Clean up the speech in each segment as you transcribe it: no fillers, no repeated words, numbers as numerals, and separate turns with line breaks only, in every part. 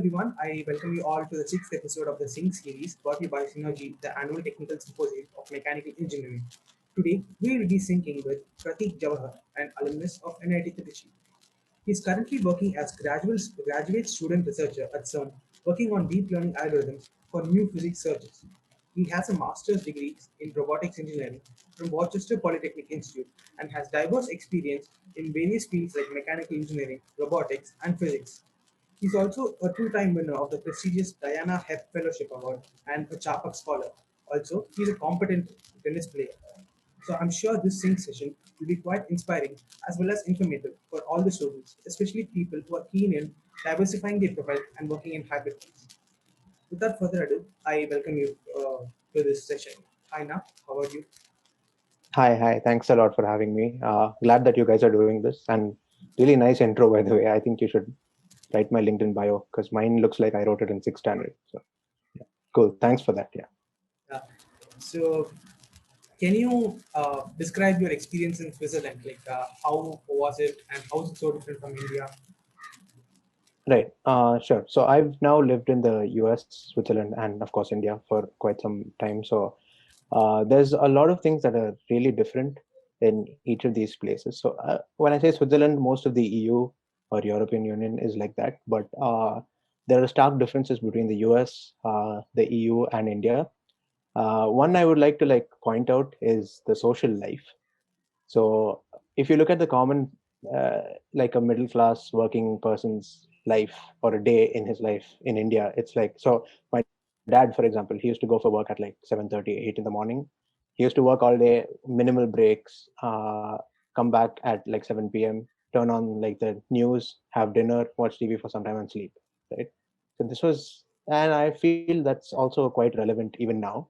everyone. I welcome you all to the sixth episode of the Sync series brought to you by Synergy, the annual technical symposium of mechanical engineering. Today, we will be syncing with Pratik Jawahar, an alumnus of NIT Trichy. He is currently working as graduate student researcher at CERN, working on deep learning algorithms for new physics searches. He has a master's degree in robotics engineering from Worcester Polytechnic Institute and has diverse experience in various fields like mechanical engineering, robotics, and physics. He's also a two-time winner of the prestigious DIANA-HEP Fellowship Award and a Charpak Scholar. Also, he's a competent tennis player. So I'm sure this sync session will be quite inspiring as well as informative for all the students, especially people who are keen in diversifying their profile and working in hybrid teams. Without further ado, I welcome you to this session. Hi, Na. How are you?
Hi. Thanks a lot for having me. Glad that you guys are doing this, and really nice intro, by the way. I think you should write my LinkedIn bio because mine looks like I wrote it in sixth standard. So, yeah. Cool. Thanks for that. Yeah.
Uh, so, can you describe your experience in Switzerland? Like, how was it, and how is it so different from India?
Right. Sure. So I've now lived in the US, Switzerland, and of course India for quite some time. So there's a lot of things that are really different in each of these places. So when I say Switzerland, most of the EU or European Union is like that, but there are stark differences between the US, the EU, and India. One I would like to point out is the social life. So if you look at the common, like a middle class working person's life or a day in his life in India, it's like, so my dad, for example, he used to go for work at like 7:30, 8 in the morning. He used to work all day, minimal breaks, come back at like 7 p.m., turn on like the news, have dinner, watch TV for some time and sleep, right? So this was, and I feel that's also quite relevant even now.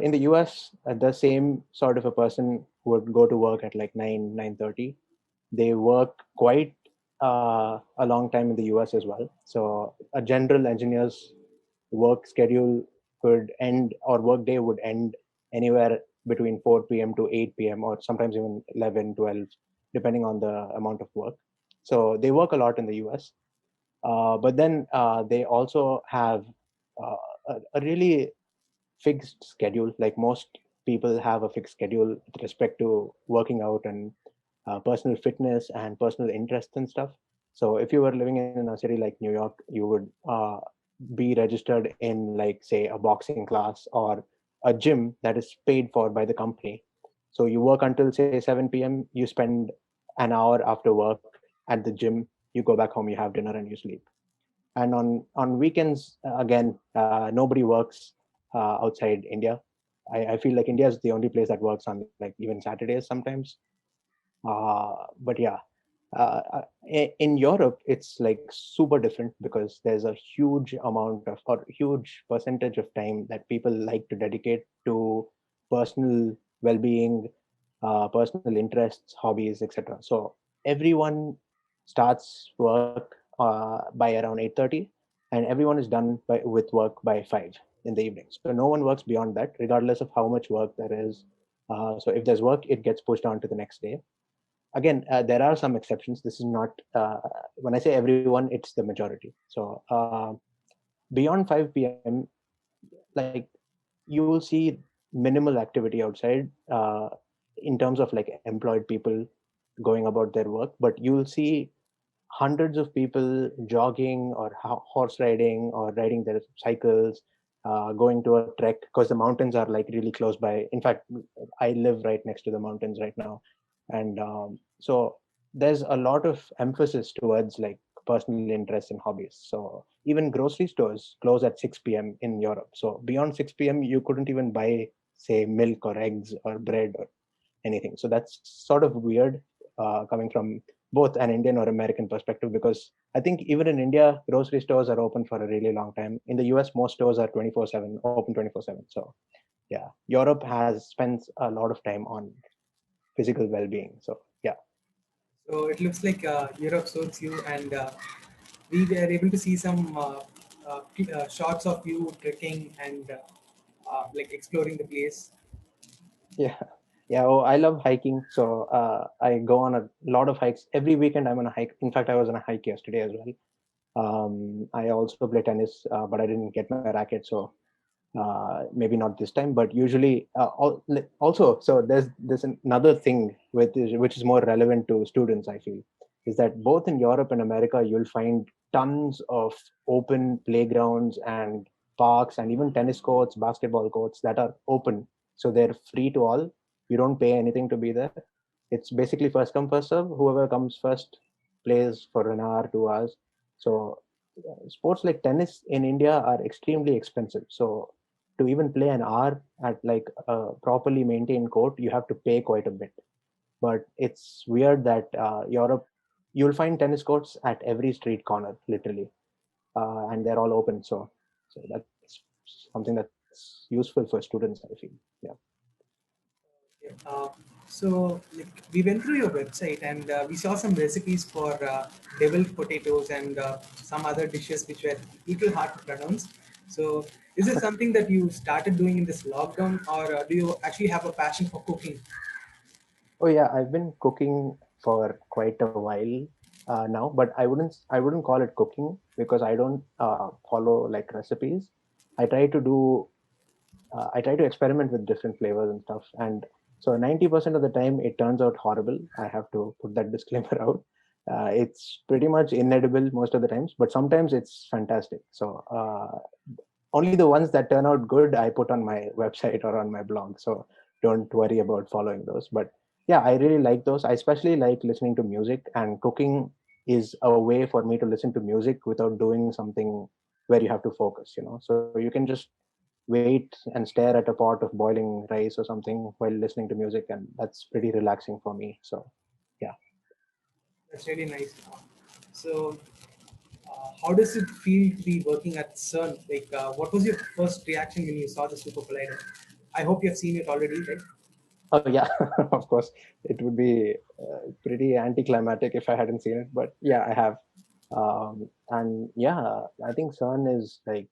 In the US, the same sort of a person would go to work at like 9, 9:30. They work quite a long time in the US as well. So a general engineer's work schedule could end, or work day would end anywhere between 4 p.m. to 8 p.m. or sometimes even 11, 12, depending on the amount of work. So they work a lot in the US. But then they also have a really fixed schedule. Like most people have a fixed schedule with respect to working out and personal fitness and personal interests and stuff. So if you were living in a city like New York, you would be registered in, like, say, a boxing class or a gym that is paid for by the company. So you work until, say, 7 p.m., you spend an hour after work at the gym, you go back home, you have dinner and you sleep. And on weekends, again, nobody works outside India. I feel like India is the only place that works on like even Saturdays sometimes. But yeah, in Europe, it's like super different because there's a huge amount of, or huge percentage of time that people like to dedicate to personal well-being, personal interests, hobbies, etc. So everyone starts work by around 8:30, and everyone is done with work by 5 in the evening. So no one works beyond that, regardless of how much work there is. So if there's work, it gets pushed on to the next day. Again, there are some exceptions. This is not, when I say everyone, it's the majority. So beyond 5 p.m., like, you will see minimal activity outside, in terms of like employed people going about their work, but you will see hundreds of people jogging or horse riding or riding their cycles, going to a trek because the mountains are like really close by. In fact, I live right next to the mountains right now, and so there's a lot of emphasis towards like personal interests and hobbies. So even grocery stores close at 6 p.m. in Europe. So beyond 6 p.m., you couldn't even buy, say, milk or eggs or bread or anything. So that's sort of weird, coming from both an Indian or American perspective, because I think even in India, grocery stores are open for a really long time. In the US, most stores are 24/7, open 24/7. So yeah, Europe has spends a lot of time on physical well-being. So yeah.
So it looks like Europe suits you, and we were able to see some shots of you trekking and like exploring the place.
Yeah. Yeah. Oh, I love hiking. So I go on a lot of hikes. Every weekend I'm on a hike. In fact, I was on a hike yesterday as well. I also play tennis, but I didn't get my racket, so maybe not this time. But usually, also, so there's another thing which is more relevant to students. I feel is that both in Europe and America, you'll find tons of open playgrounds and parks and even tennis courts, basketball courts that are open, so they're free to all. You don't pay anything to be there. It's basically first come first serve. Whoever comes first plays for an hour, 2 hours. So sports like tennis in India are extremely expensive. So to even play an hour at like a properly maintained court, you have to pay quite a bit. But it's weird that Europe, you'll find tennis courts at every street corner, literally, and they're all open. So that's something that's useful for students, I feel. Yeah.
Yeah. So like, we went through your website and we saw some recipes for deviled potatoes and some other dishes which were little hard to pronounce. So is this something that you started doing in this lockdown, or do you actually have a passion for cooking?
Oh yeah, I've been cooking for quite a while now, but I wouldn't call it cooking because I don't follow like recipes. I try to do I try to experiment with different flavors and stuff, and so 90% of the time it turns out horrible. I have to put that disclaimer out. It's pretty much inedible most of the times, but sometimes it's fantastic. So only the ones that turn out good I put on my website or on my blog. So don't worry about following those. But yeah, I really like those. I especially like listening to music, and cooking is a way for me to listen to music without doing something where you have to focus. So you can just wait and stare at a pot of boiling rice or something while listening to music, and that's pretty relaxing for me. So yeah.
That's really nice. So how does it feel to be working at CERN? Like, what was your first reaction when you saw the super collider? I hope you have seen it already, right?
Oh yeah, of course. It would be pretty anticlimactic if I hadn't seen it, but yeah, I have. And yeah, I think CERN is like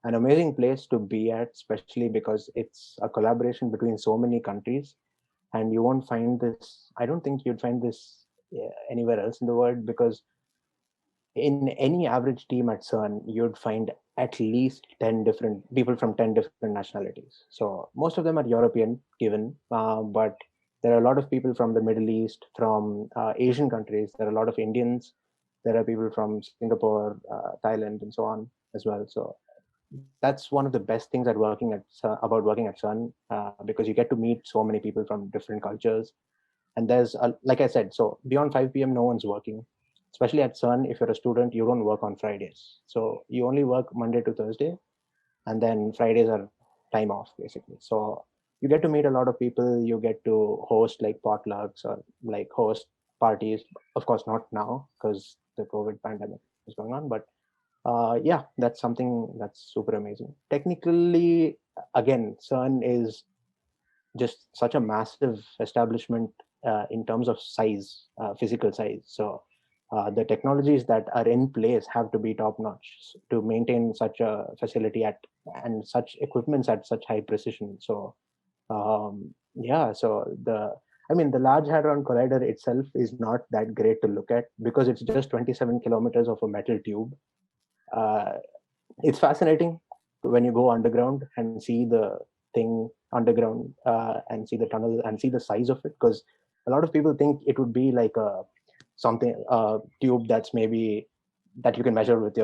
an amazing place to be at, especially because it's a collaboration between so many countries, and you won't find this. I don't think you'd find this anywhere else in the world, because in any average team at CERN, you'd find at least 10 different people from 10 different nationalities. So most of them are European, given, but there are a lot of people from the Middle East, from Asian countries. There are a lot of Indians. There are people from Singapore, Thailand, and so on as well. So that's one of the best things about working at CERN, because you get to meet so many people from different cultures. And like I said, so beyond 5 p.m. no one's working, especially at CERN. If you're a student, you don't work on Fridays, so you only work Monday to Thursday, and then Fridays are time off, basically. So you get to meet a lot of people. You get to host like potlucks or like host parties. Of course not now because the COVID pandemic is going on, but yeah, that's something that's super amazing. Technically, again, CERN is just such a massive establishment in terms of size, physical size. So the technologies that are in place have to be top notch to maintain such a facility at and such equipments at such high precision. So yeah, so I mean, the Large Hadron Collider itself is not that great to look at because it's just 27 kilometers of a metal tube. Uh, it's fascinating when you go underground and see the thing underground, and see the tunnel and see the size of it, because a lot of people think it would be like a tube that's maybe that you can measure with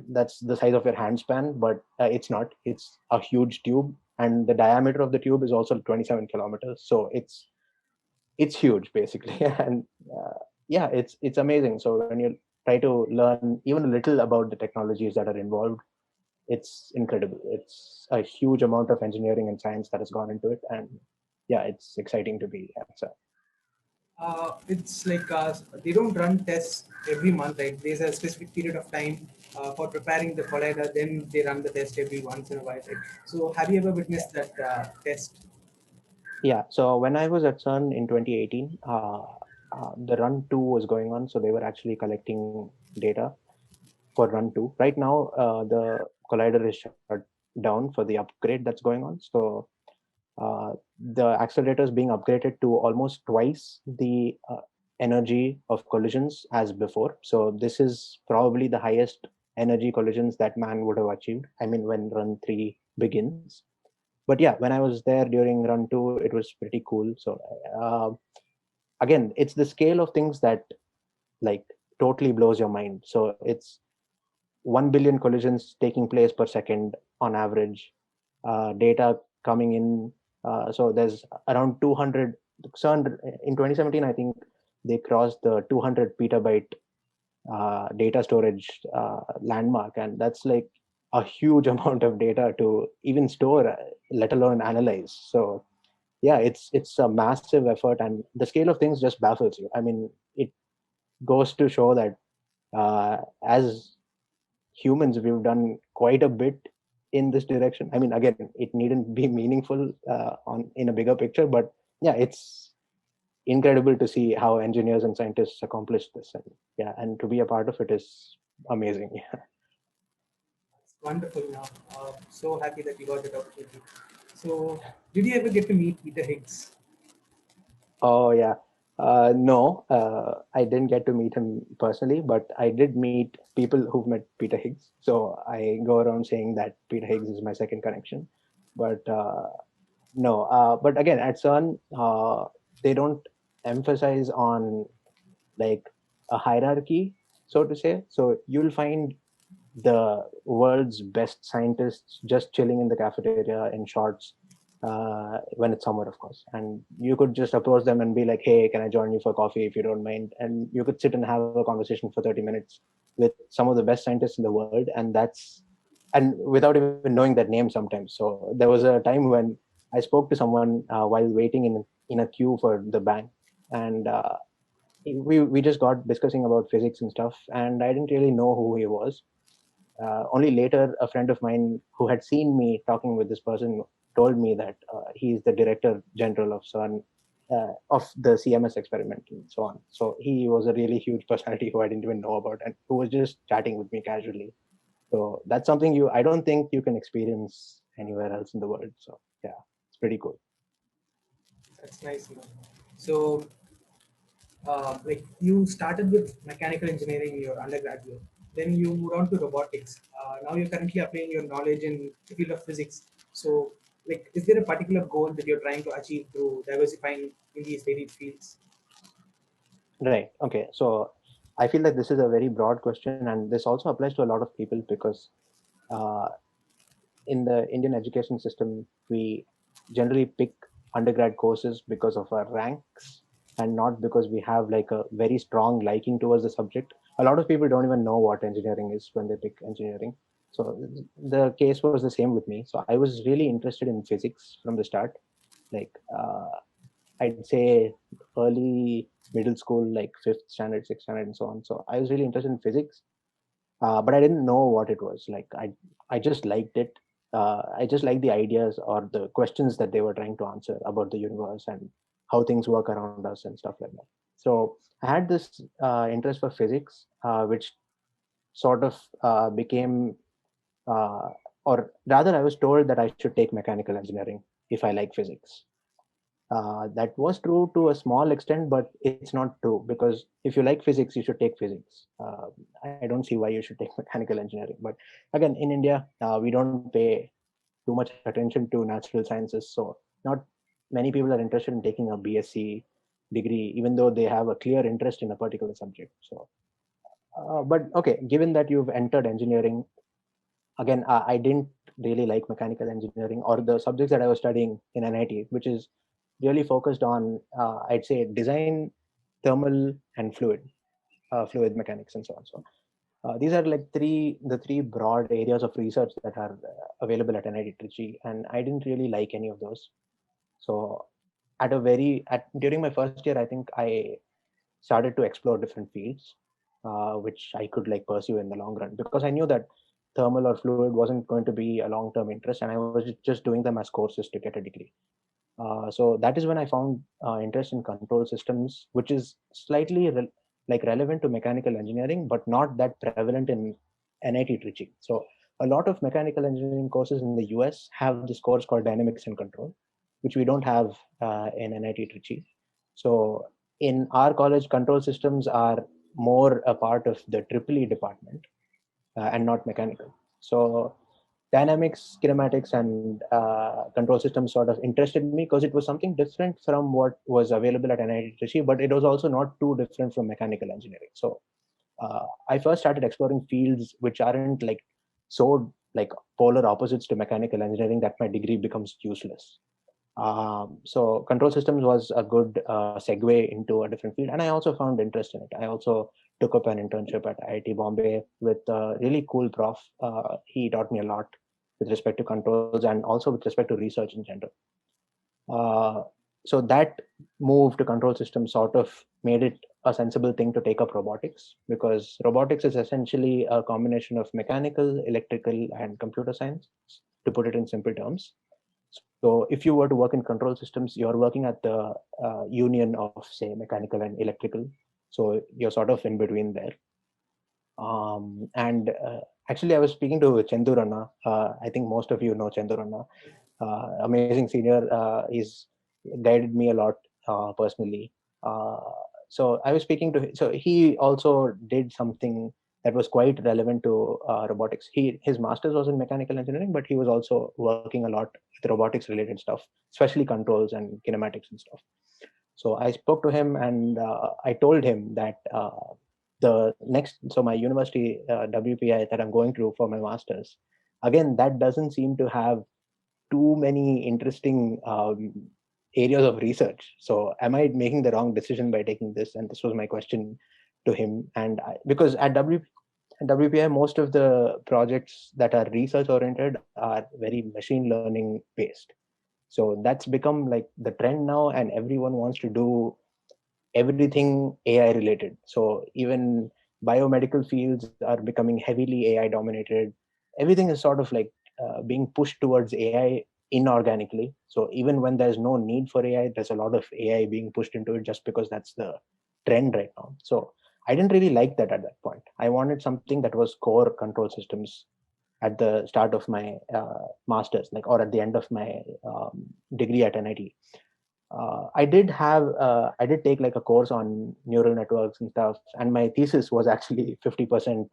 that's the size of your hand span, but it's not. It's a huge tube, and the diameter of the tube is also 27 kilometers, so it's huge basically. And yeah, it's amazing. So when you try to learn even a little about the technologies that are involved, it's incredible. It's a huge amount of engineering and science that has gone into it, and yeah, it's exciting to be at. So
It's like they don't run tests every month, right? There's a specific period of time for preparing the collider, then they run the test every once in a while, right? So, have you ever witnessed that test?
yeah, so when I was at CERN in 2018, the run 2 was going on, so they were actually collecting data for run 2. Right now, the collider is shut down for the upgrade that's going on. So the accelerator is being upgraded to almost twice the energy of collisions as before. So this is probably the highest energy collisions that man would have achieved. I mean, when run 3 begins. But yeah, when I was there during run 2, it was pretty cool. So uh, again, it's the scale of things that like totally blows your mind. So it's 1 billion collisions taking place per second on average, data coming in. So there's around 200. CERN in 2017, I think they crossed the 200 petabyte data storage landmark, and that's like a huge amount of data to even store, let alone analyze. So yeah, it's a massive effort, and the scale of things just baffles you. I mean, it goes to show that as humans, we've done quite a bit in this direction. I mean, again, it needn't be meaningful on in a bigger picture, but yeah, it's incredible to see how engineers and scientists accomplish this, and yeah, and to be a part of it is amazing. Yeah.
It's wonderful now. So happy that you got that opportunity. So, did you ever get to meet Peter Higgs?
Oh yeah. No, I didn't get to meet him personally, but I did meet people who've met Peter Higgs. So I go around saying that Peter Higgs is my second connection. But no, but again, at CERN, they don't emphasize on like a hierarchy, so to say. So you'll find the world's best scientists just chilling in the cafeteria in shorts, when it's summer, of course. And you could just approach them and be like, "Hey, can I join you for coffee if you don't mind?" And you could sit and have a conversation for 30 minutes with some of the best scientists in the world, and without even knowing that name sometimes. So there was a time when I spoke to someone while waiting in a queue for the bank, and we just got discussing about physics and stuff, and I didn't really know who he was. Only later, a friend of mine who had seen me talking with this person told me that he's the director general of CERN, of the CMS experiment, and so on. So he was a really huge personality who I didn't even know about, and who was just chatting with me casually. So that's something I don't think you can experience anywhere else in the world. So yeah, it's pretty cool.
That's nice. So, like you started with mechanical engineering in your undergraduate, then you moved on to robotics. Now you're currently applying your knowledge in the field of physics. So, like, is there a particular goal that you're trying to achieve through diversifying in these varied fields?
Right. Okay. So I feel like this is a very broad question, and this also applies to a lot of people because uh, in the Indian education system, we generally pick undergrad courses because of our ranks and not because we have like a very strong liking towards the subject. A lot of people don't even know what engineering is when they pick engineering. So the case was the same with me. So I was really interested in physics from the start. Like I'd say early middle school, like fifth standard, sixth standard, and so on. So I was really interested in physics, but I didn't know what it was. Like I just liked it. I just liked the ideas or the questions that they were trying to answer about the universe and how things work around us and stuff like that. So I had this interest for physics, which sort of became, uh, or rather, I was told that I should take mechanical engineering if I like physics. That was true to a small extent, but it's not true, because if you like physics, you should take physics. I don't see why you should take mechanical engineering. But again, in India, we don't pay too much attention to natural sciences, so not many people are interested in taking a BSc degree, even though they have a clear interest in a particular subject. So, but okay, given that you've entered engineering, again, I didn't really like mechanical engineering or the subjects that I was studying in NIT, which is really focused on, I'd say, design, thermal, and fluid mechanics, and so on. So these are like the three broad areas of research that are available at NIT Trichy, and I didn't really like any of those. So during my first year, I think I started to explore different fields, which I could like pursue in the long run, because I knew that thermal or fluid wasn't going to be a long term interest, and I was just doing them as courses to get a degree. So that is when I found interest in control systems, which is slightly like relevant to mechanical engineering, but not that prevalent in NIT Trichy. So a lot of mechanical engineering courses in the US have this course called dynamics and control, which we don't have in NIT Trichy. So in our college, control systems are more a part of the EEE department and not mechanical. So dynamics, kinematics, and control systems sort of interested me because it was something different from what was available at NIT Trichy, but it was also not too different from mechanical engineering. So I first started exploring fields which aren't like so like polar opposites to mechanical engineering that my degree becomes useless. So control systems was a good segue into a different field, and I also found interest in it. I also took up an internship at IIT Bombay with a really cool prof. He taught me a lot with respect to controls and also with respect to research in general. Uh, so that move to control systems sort of made it a sensible thing to take up robotics, because robotics is essentially a combination of mechanical, electrical, and computer science, to put it in simple terms. So if you were to work in control systems, you're working at the union of, say, mechanical and electrical. So you're sort of in between there. And actually, I was speaking to Chendu Ranna. I think most of you know Chendu Ranna. Amazing senior. He's guided me a lot personally. Uh, so I was speaking to him. So he also did something that was quite relevant to robotics. His master's was in mechanical engineering, but he was also working a lot with robotics related stuff, especially controls and kinematics and stuff. So I spoke to him and I told him that so my university WPI that I'm going through for my masters, again, that doesn't seem to have too many interesting areas of research. So am I making the wrong decision by taking this? And this was my question to him. And because at WPI, most of the projects that are research oriented are very machine learning based. So that's become like the trend now, and everyone wants to do everything AI related. So even biomedical fields are becoming heavily AI dominated. Everything is sort of like being pushed towards AI inorganically. So even when there's no need for AI, there's a lot of AI being pushed into it just because that's the trend right now. So I didn't really like that at that point. I wanted something that was core control systems at the start of my master's, like, or at the end of my degree at NIT. I did take like a course on neural networks and stuff, and my thesis was actually 50%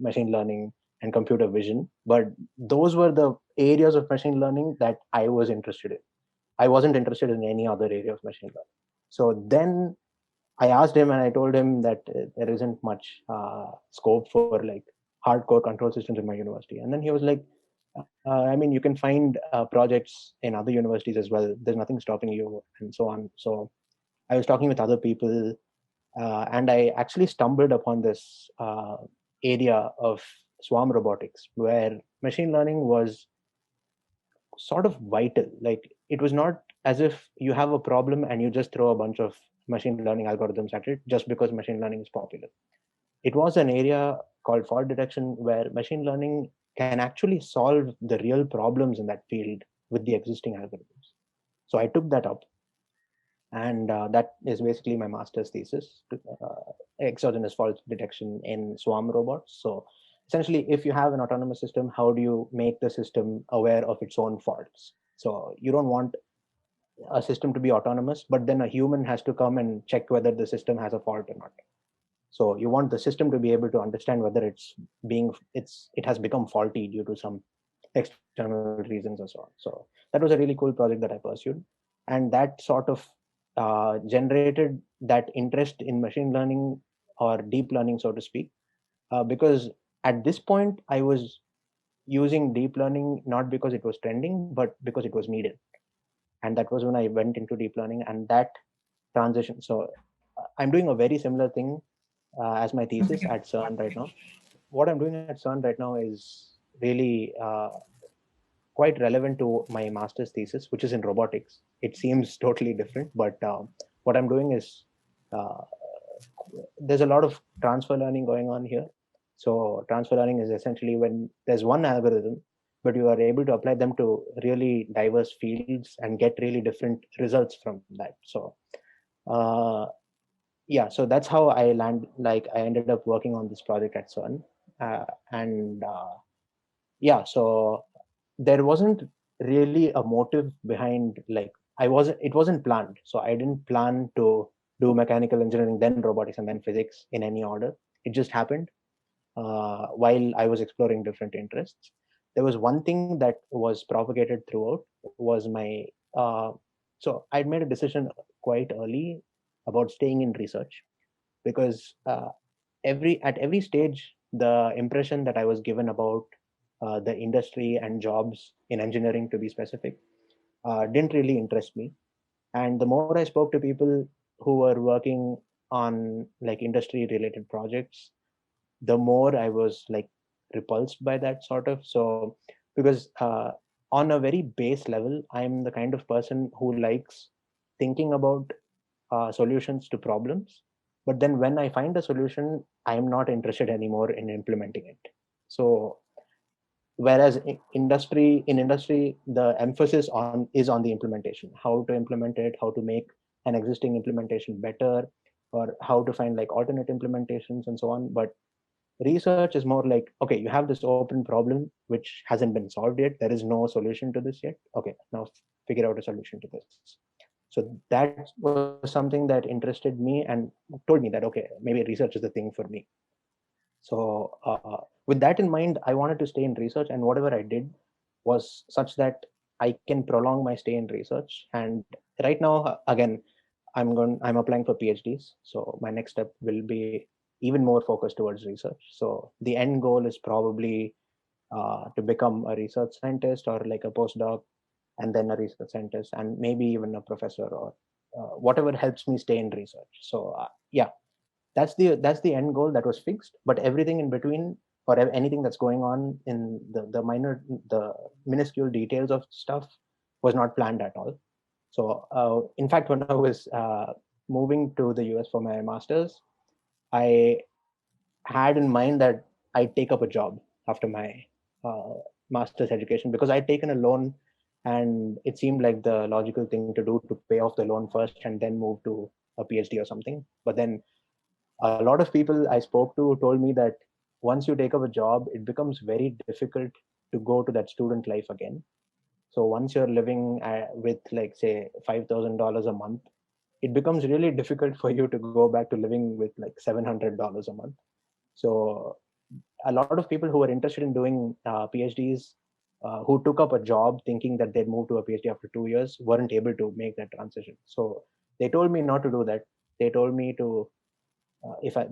machine learning and computer vision. But those were the areas of machine learning that I was interested in. I wasn't interested in any other area of machine learning. So then I asked him and I told him that there isn't much scope for like hardcore control systems in my university. And then he was like, I mean, you can find projects in other universities as well. There's nothing stopping you, and so on. So I was talking with other people, and I actually stumbled upon this area of swarm robotics, where machine learning was sort of vital. Like, it was not as if you have a problem and you just throw a bunch of machine learning algorithms at it just because machine learning is popular. It was an area called fault detection where machine learning can actually solve the real problems in that field with the existing algorithms. So I took that up, and that is basically my master's thesis, exogenous fault detection in swarm robots. So essentially, if you have an autonomous system, how do you make the system aware of its own faults? So you don't want a system to be autonomous, but then a human has to come and check whether the system has a fault or not. So you want the system to be able to understand whether it has become faulty due to some external reasons or so on. So that was a really cool project that I pursued, and that sort of generated that interest in machine learning or deep learning, so to speak, because at this point I was using deep learning not because it was trending, but because it was needed. And that was when I went into deep learning, and that transition. So I'm doing a very similar thing as my
One
thesis
second.
at CERN right now. What I'm doing at CERN right now is really quite relevant to my master's thesis, which is in robotics. It seems totally different, but what I'm doing is uh, there's a lot of transfer learning going on here. So transfer learning is essentially when there's one algorithm, but you are able to apply them to really diverse fields and get really different results from that. So uh, yeah, so that's how I ended up working on this project at CERN. And yeah, so there wasn't really a motive behind, like, it wasn't planned. So I didn't plan to do mechanical engineering, then robotics, and then physics in any order. It just happened while I was exploring different interests. There was one thing that was propagated throughout was my so I'd made a decision quite early about staying in research because at every stage the impression that I was given about the industry and jobs in engineering, to be specific, didn't really interest me. And the more I spoke to people who were working on like industry related projects, the more I was like repulsed by that sort of. So because on a very base level, I'm the kind of person who likes thinking about solutions to problems, but then when I find a solution, I'm not interested anymore in implementing it. So whereas in industry the emphasis on is on the implementation, how to implement it, how to make an existing implementation better, or how to find like alternate implementations and so on. But research is more like, okay, you have this open problem which hasn't been solved yet, there is no solution to this yet, okay, now figure out a solution to this. So that was something that interested me and told me that, okay, maybe research is the thing for me. So with that in mind, I wanted to stay in research, and whatever I did was such that I can prolong my stay in research. And right now, again, I'm applying for PhDs. So my next step will be even more focused towards research. So the end goal is probably to become a research scientist or like a postdoc, and then a research scientist, and maybe even a professor, or whatever helps me stay in research. So yeah, that's the end goal that was fixed. But everything in between, or anything that's going on in the minuscule details of stuff, was not planned at all. So in fact, when I was moving to the US for my masters, I had in mind that I'd take up a job after my uh, master's education, because I'd taken a loan, and it seemed like the logical thing to do, to pay off the loan first and then move to a PhD or something. But then a lot of people I spoke to told me that once you take up a job, it becomes very difficult to go to that student life again. So once you're living with, like, say, $5,000 a month, it becomes really difficult for you to go back to living with like $700 a month. So a lot of people who were interested in doing PhDs, who took up a job thinking that they'd move to a PhD after 2 years, weren't able to make that transition. So they told me not to do that. They told me to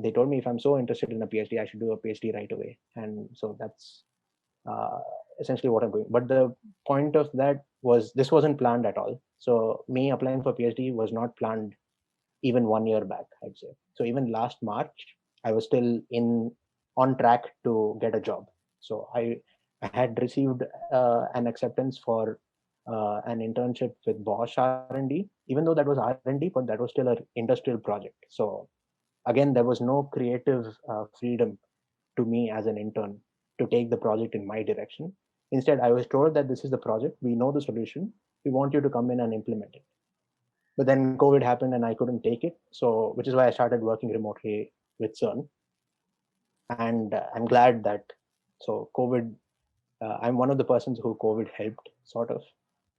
they told me if I'm so interested in a PhD, I should do a PhD right away. And so that's uh, essentially what I'm doing. But the point of that was, this wasn't planned at all. So me applying for PhD was not planned even 1 year back, I'd say. So even last March, I was still in on track to get a job. So I had received an acceptance for an internship with Bosch R&D, even though that was R&D, but that was still an industrial project. So again, there was no creative freedom to me as an intern to take the project in my direction. Instead, I was told that this is the project, we know the solution, we want you to come in and implement it. But then COVID happened and I couldn't take it. So, which is why I started working remotely with CERN. And I'm glad that, so COVID, I'm one of the persons who COVID helped sort of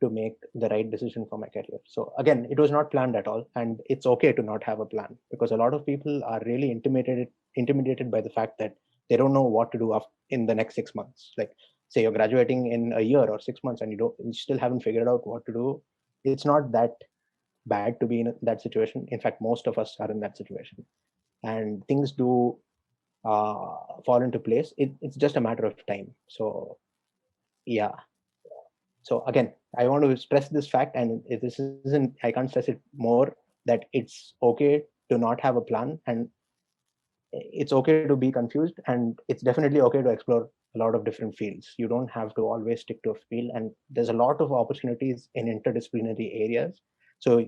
to make the right decision for my career. So again, it was not planned at all, and it's okay to not have a plan, because a lot of people are really intimidated by the fact that they don't know what to do in the next 6 months. Like, say you're graduating in a year or 6 months, and you still haven't figured out what to do. It's not that bad to be in that situation. In fact, most of us are in that situation, and things do fall into place. It's just a matter of time. So yeah. So again, I want to stress this fact, and this isn't, I can't stress it more, that it's okay to not have a plan, and it's okay to be confused, and it's definitely okay to explore a lot of different fields. You don't have to always stick to a field, and there's a lot of opportunities in interdisciplinary areas. So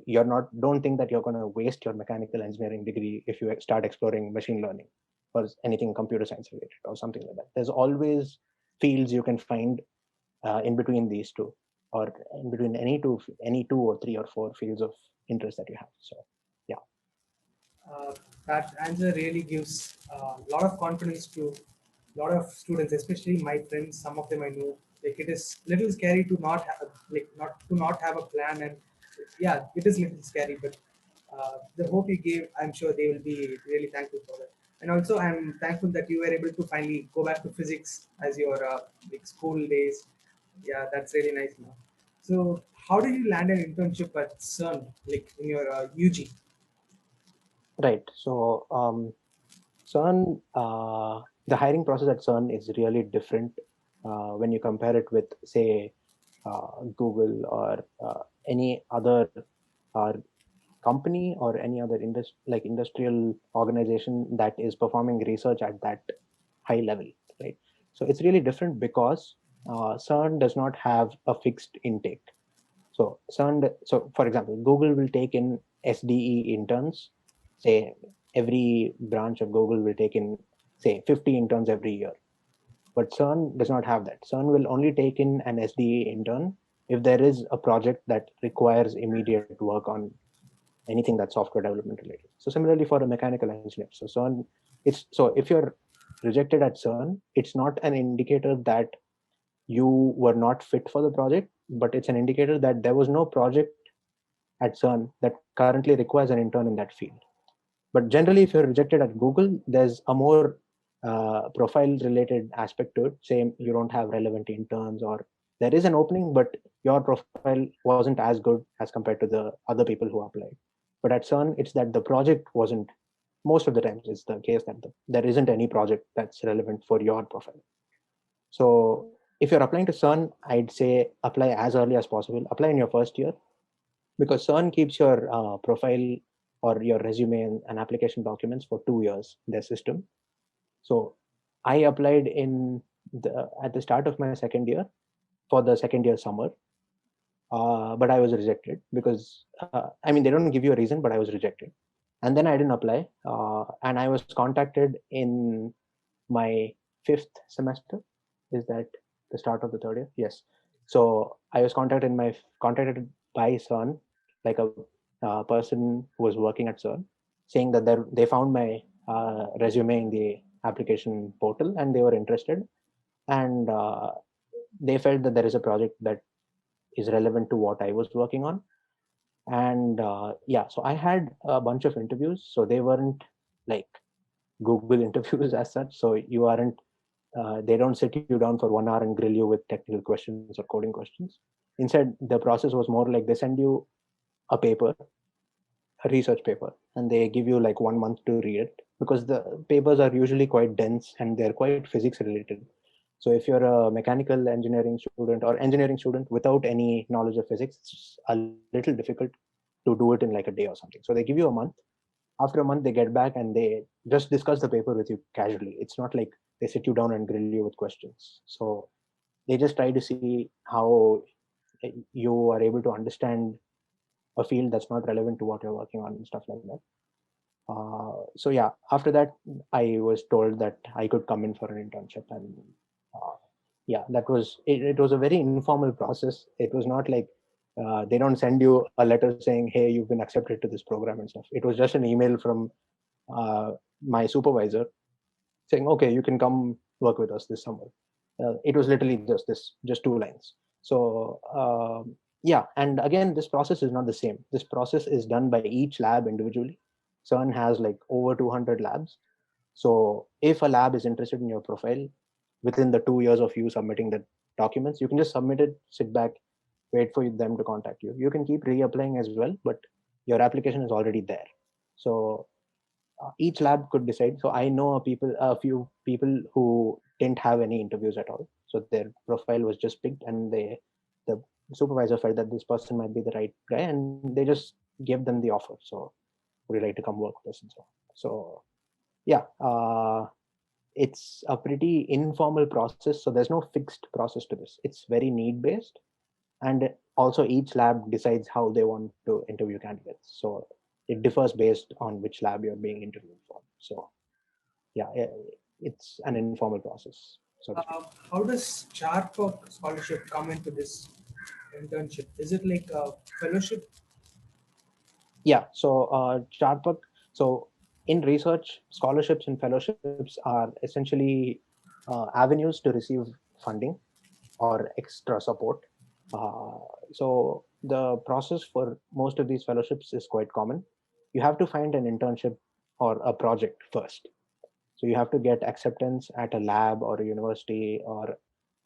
don't think that you're going to waste your mechanical engineering degree if you start exploring machine learning or anything computer science related or something like that. There's always fields you can find in between these two, or in between any two or three or four fields of interest that you have. So yeah.
Uh, that answer really gives a lot of confidence to a lot of students, especially my friends. Some of them I know. Like, it is little scary to not have, like, not to not have a plan, and yeah, it is little scary. But The hope you gave, I'm sure they will be really thankful for that. And also, I'm thankful that you were able to finally go back to physics as your like school days. Yeah, that's really nice now. So, how did you land an internship at CERN, like in your UG?
Right. So CERN, the hiring process at CERN is really different when you compare it with, say, Google or any other uh, company or any other like industrial organization that is performing research at that high level, right? So it's really different because CERN does not have a fixed intake. So so for example, Google will take in SDE interns. Say every branch of Google will take in, say, 50 interns every year. But CERN does not have that. CERN will only take in an SDE intern if there is a project that requires immediate work on anything that's software development related. So similarly for a mechanical engineer. So CERN, it's so if you're rejected at CERN, it's not an indicator that you were not fit for the project, but it's an indicator that there was no project at CERN that currently requires an intern in that field. But generally, if you're rejected at Google, there's a more profile related aspect to it. Say you don't have relevant interns, or there is an opening, but your profile wasn't as good as compared to the other people who applied. But at CERN, it's that the project wasn't, most of the times, it's the case that there isn't any project that's relevant for your profile. So if you're applying to CERN, I'd say apply as early as possible. Apply in your first year because CERN keeps your profile or your resume and application documents for 2 years, their system. So I applied at the start of my second year for the second year summer, but I was rejected because I mean they don't give you a reason, but I was rejected, and then I didn't apply, and I was contacted in my fifth semester. Is that the start of the third year? Yes. So I was contacted by CERN, like a person who was working at CERN, saying that they found my resume in the application portal and they were interested, and they felt that there is a project that is relevant to what I was working on. And yeah, so I had a bunch of interviews. So they weren't like Google interviews as such. So you aren't they don't sit you down for 1 hour and grill you with technical questions or coding questions. Instead, the process was more like they send you a paper, a research paper, and they give you like 1 month to read it because the papers are usually quite dense and they're quite physics related. So if you're a mechanical engineering student or engineering student without any knowledge of physics, it's a little difficult to do it in like a day or something. So they give you a month. After a month, they get back and they just discuss the paper with you casually. It's not like they sit you down and grill you with questions. So they just try to see how you are able to understand a field that's not relevant to what you're working on and stuff like that. So yeah, after that, I was told that I could come in for an internship, and uh, yeah, that was it. It was a very informal process. It was not like they don't send you a letter saying, "Hey, you've been accepted to this program" and stuff. It was just an email from my supervisor saying, "Okay, you can come work with us this summer." It was literally just 2 lines. So yeah, and again, this process is not the same. This process is done by each lab individually. CERN has like over 200 labs. So if a lab is interested in your profile within the 2 years of you submitting the documents, you can just submit it, sit back, wait for them to contact you. You can keep reapplying as well, but your application is already there. So each lab could decide. So I know a few people who didn't have any interviews at all. So their profile was just picked, and the supervisor felt that this person might be the right guy, and they just gave them the offer. So would you like to come work with us and so on. So yeah, it's a pretty informal process. So there's no fixed process to this. It's very need based, and also each lab decides how they want to interview candidates. So it differs based on which lab you're being interviewed for. So yeah, it's an informal process, so to speak.
How does Charpak Scholarship come into this internship? Is it like a fellowship?
Yeah, so Charpak, so in research, scholarships and fellowships are essentially avenues to receive funding or extra support. uh, so the process for most of these fellowships is quite common. you have to find an internship or a project first. So you have to get acceptance at a lab or a university or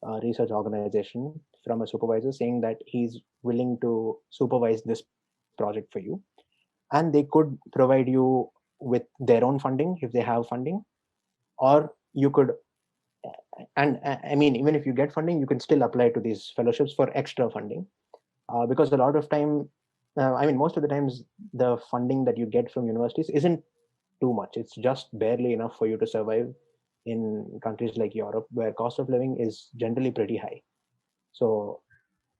a research organization from a supervisor saying that he's willing to supervise this project for you. And they could provide you with their own funding if they have funding, or you could, and I mean, even if you get funding, you can still apply to these fellowships for extra funding. Because a lot of time, I mean, most of the times, the funding that you get from universities isn't too much. It's just barely enough for you to survive in countries like Europe, where cost of living is generally pretty high. So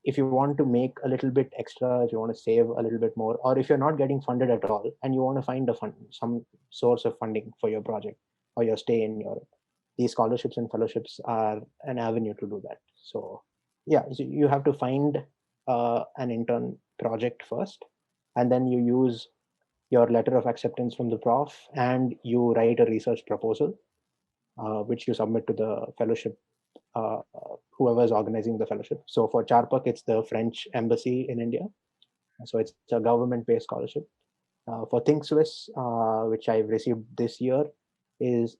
if you want to make a little bit extra, if you want to save a little bit more, or if you're not getting funded at all and you want to find a fund, some source of funding for your project or your stay in Europe, these scholarships and fellowships are an avenue to do that. So yeah, so you have to find an intern project first, and then you use your letter of acceptance from the prof, and you write a research proposal, which you submit to the fellowship, uh, whoever is organizing the fellowship. So for Charpak, it's the French embassy in India. So it's a government-based scholarship. For Think Swiss, which I've received this year, is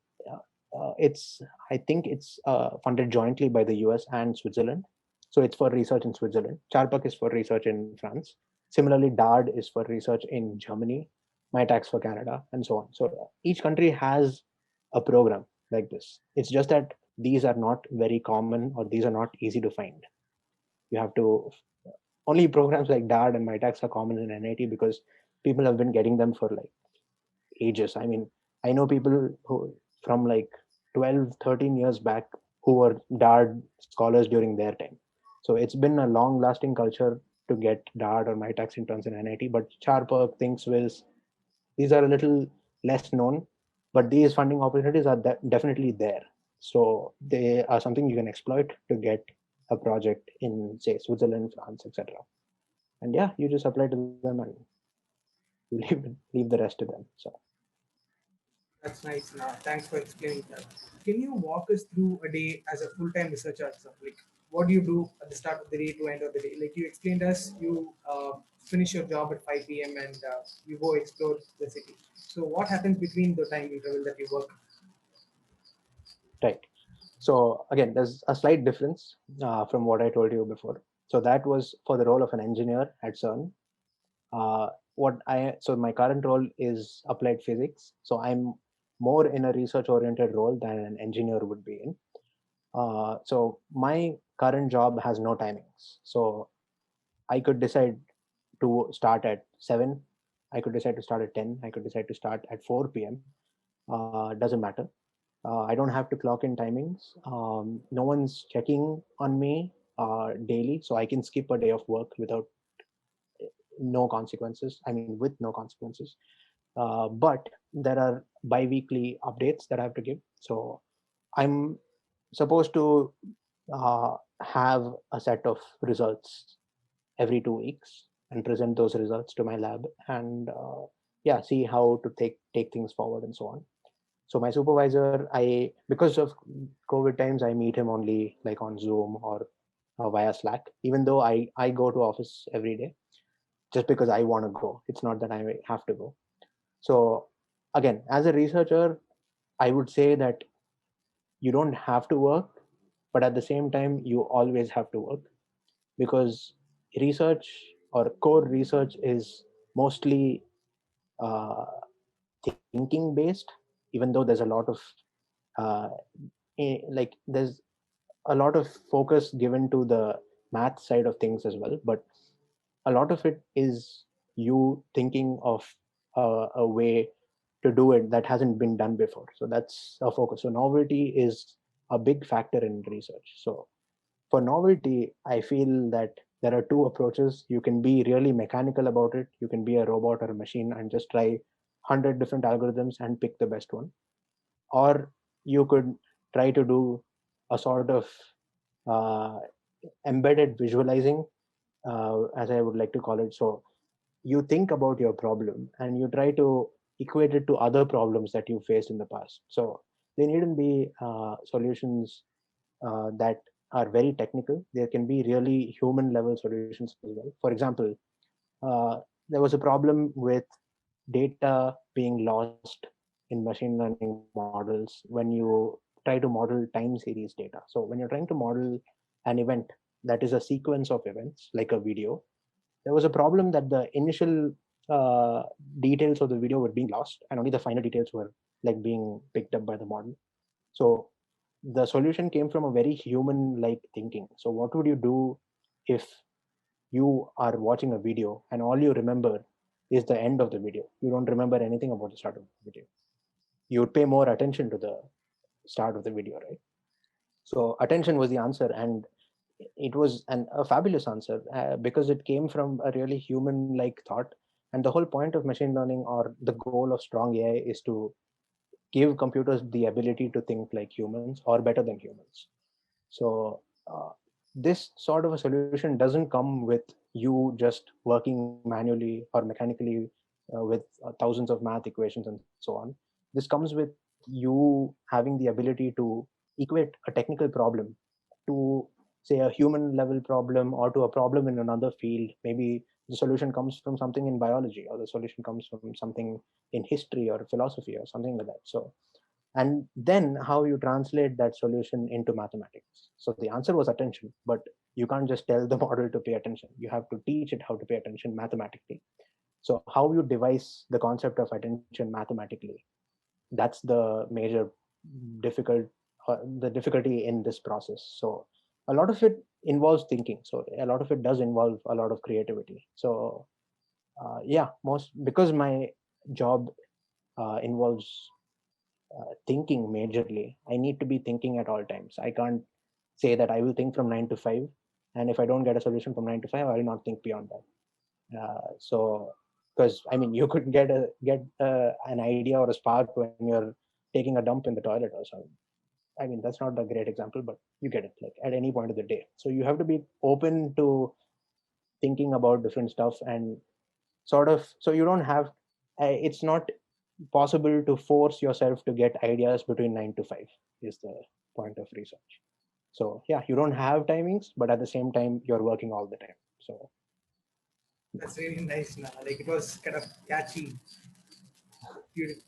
it's I think it's funded jointly by the US and Switzerland. So it's for research in Switzerland. Charpak is for research in France. Similarly, DARD is for research in Germany, MyTax for Canada, and so on. So each country has a program like this. It's just that these are not very common, or these are not easy to find. You have to, only programs like DARD and MyTax are common in NIT because people have been getting them for like ages. I mean, I know people who from like 12, 13 years back who were DARD scholars during their time. So it's been a long lasting culture to get DARD or MyTax interns in NIT. But Charpak, ThinkSwiss, these are a little less known, but these funding opportunities are definitely there. So they are something you can exploit to get a project in, say, Switzerland, France, etc. And yeah, you just apply to them and you leave the rest to them. So
That's nice. Thanks for explaining that. Can you walk us through a day as a full-time researcher? So, like, what do you do at the start of the day to end of the day? Like you explained us, you finish your job at 5 p.m. and you go explore the city. So, what happens between the time interval that you work?
right. So again, there's a slight difference from what I told you before. So that was for the role of an engineer at CERN. So my current role is applied physics. So I'm more in a research-oriented role than an engineer would be in. So my current job has no timings. So I could decide to start at 7. I could decide to start at 10. I could decide to start at 4 p.m. Doesn't matter. I don't have to clock in timings. No one's checking on me daily, so I can skip a day of work without no consequences. I mean, with no consequences. But there are bi-weekly updates that I have to give. So I'm supposed to have a set of results every 2 weeks and present those results to my lab, and yeah, see how to take things forward and so on. So my supervisor, because of COVID times, I meet him only like on Zoom or via Slack, even though I go to office every day just because I want to go. It's not that I have to go. So again, as a researcher, I would say that you don't have to work, but at the same time, you always have to work, because research or core research is mostly uh, thinking based, even though there's a lot of uh, like there's a lot of focus given to the math side of things as well, but a lot of it is you thinking of a way to do it that hasn't been done before. So that's a focus. So novelty is a big factor in research. So for novelty, I feel that there are two approaches. You can be really mechanical about it. You can be a robot or a machine and just try 100 different algorithms and pick the best one. Or you could try to do a sort of uh, embedded visualizing, as I would like to call it. So you think about your problem and you try to equate it to other problems that you faced in the past. So they needn't be solutions that are very technical. There can be really human level solutions as well. For example, uh, there was a problem with data being lost in machine learning models when you try to model time series data. So when you're trying to model an event that is a sequence of events, like a video, there was a problem that the initial details of the video were being lost, and only the final details were like being picked up by the model. So the solution came from a very human like thinking. So what would you do if you are watching a video and all you remember is the end of the video? You don't remember anything about the start of the video. You would pay more attention to the start of the video, right? So attention was the answer, and it was a fabulous answer because it came from a really human like thought. And the whole point of machine learning, or the goal of strong AI, is to give computers the ability to think like humans or better than humans. So this sort of a solution doesn't come with you just working manually or mechanically with thousands of math equations and so on. This comes with you having the ability to equate a technical problem to, say, a human level problem, or to a problem in another field. Maybe the solution comes from something in biology, or the solution comes from something in history or philosophy or something like that. So, and then how you translate that solution into mathematics. So the answer was attention, but you can't just tell the model to pay attention. You have to teach it how to pay attention mathematically. So how you devise the concept of attention mathematically, that's the major difficult the difficulty in this process. So a lot of it involves thinking. So a lot of it does involve a lot of creativity. So yeah, most because my job involves thinking majorly. I need to be thinking at all times. I can't say that I will think from 9 to 5, and if I don't get a solution from 9 to 5, I will not think beyond that. So, because I mean, you could get an idea or a spark when you're taking a dump in the toilet or something. I mean, that's not a great example, but you get it. Like at any point of the day, so you have to be open to thinking about different stuff, and sort of, so you don't have. It's not possible to force yourself to get ideas between 9 to 5. Is the point of research. So yeah, you don't have timings, but at the same time, you're working all the time. So
That's really nice. Now, like it was kind of catchy, beautiful.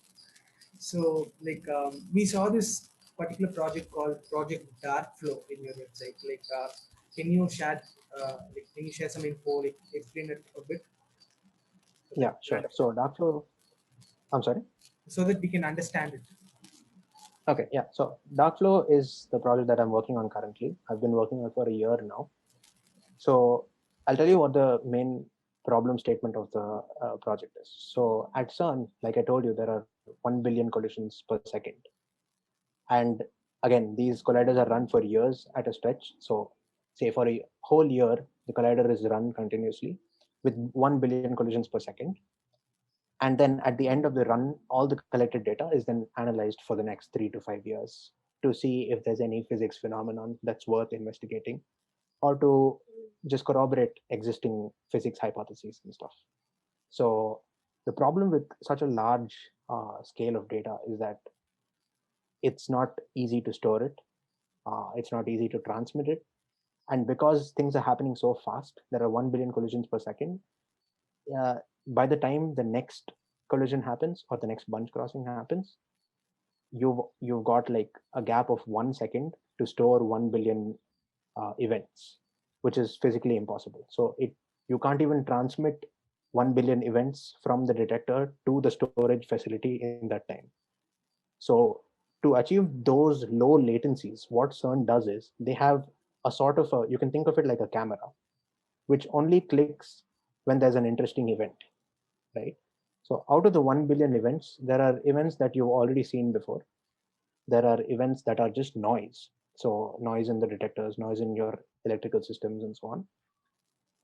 So, like we saw this particular project called Project Dark Flow in your website. Like, can you share some info? Like, explain it a bit so that
yeah, sure. So Darkflow, I'm sorry.
so that we can understand it.
Okay, yeah. So Darkflow is the project that I'm working on currently. I've been working on it for a year now. So I'll tell you what the main problem statement of the project is. So at CERN, like I told you, there are 1 billion collisions per second. And again, these colliders are run for years at a stretch. So say for a whole year, the collider is run continuously with 1 billion collisions per second. And then at the end of the run, all the collected data is then analyzed for the next 3 to 5 years to see if there's any physics phenomenon that's worth investigating, or to just corroborate existing physics hypotheses and stuff. So the problem with such a large scale of data is that it's not easy to store it. It's not easy to transmit it. And because things are happening so fast, there are 1 billion collisions per second. Uh, by the time the next collision happens or the next bunch crossing happens, you've got like a gap of 1 second to store 1 billion events, which is physically impossible. So you can't even transmit 1 billion events from the detector to the storage facility in that time. So to achieve those low latencies, what CERN does is they have a sort of you can think of it like a camera, which only clicks when there's an interesting event, right? So out of the 1 billion events, there are events that you've already seen before. There are events that are just noise. So noise in the detectors, noise in your electrical systems, and so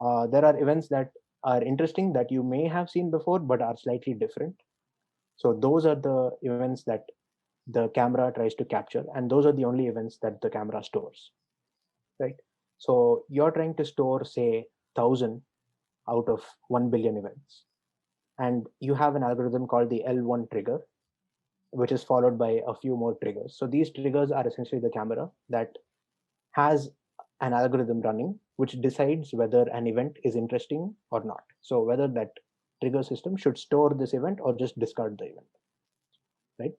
on. There are events that are interesting that you may have seen before but are slightly different. So those are the events that the camera tries to capture, and those are the only events that the camera stores, right? So you're trying to store, say, 1,000 out of 1 billion events, and you have an algorithm called the L1 trigger, which is followed by a few more triggers. So these triggers are essentially the camera that has an algorithm running which decides whether an event is interesting or not. So whether that trigger system should store this event or just discard the event, right?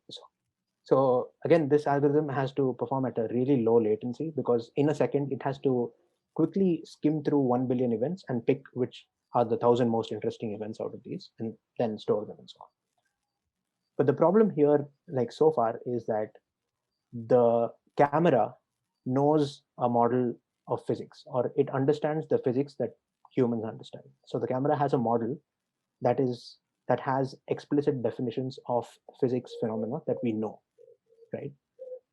So again, this algorithm has to perform at a really low latency because in a second it has to quickly skim through 1 billion events and pick which are the 1,000 most interesting events out of these and then store them and so on. But the problem here, like so far, is that the camera knows a model of physics, or it understands the physics that humans understand. So the camera has a model that is that has explicit definitions of physics phenomena that we know, right?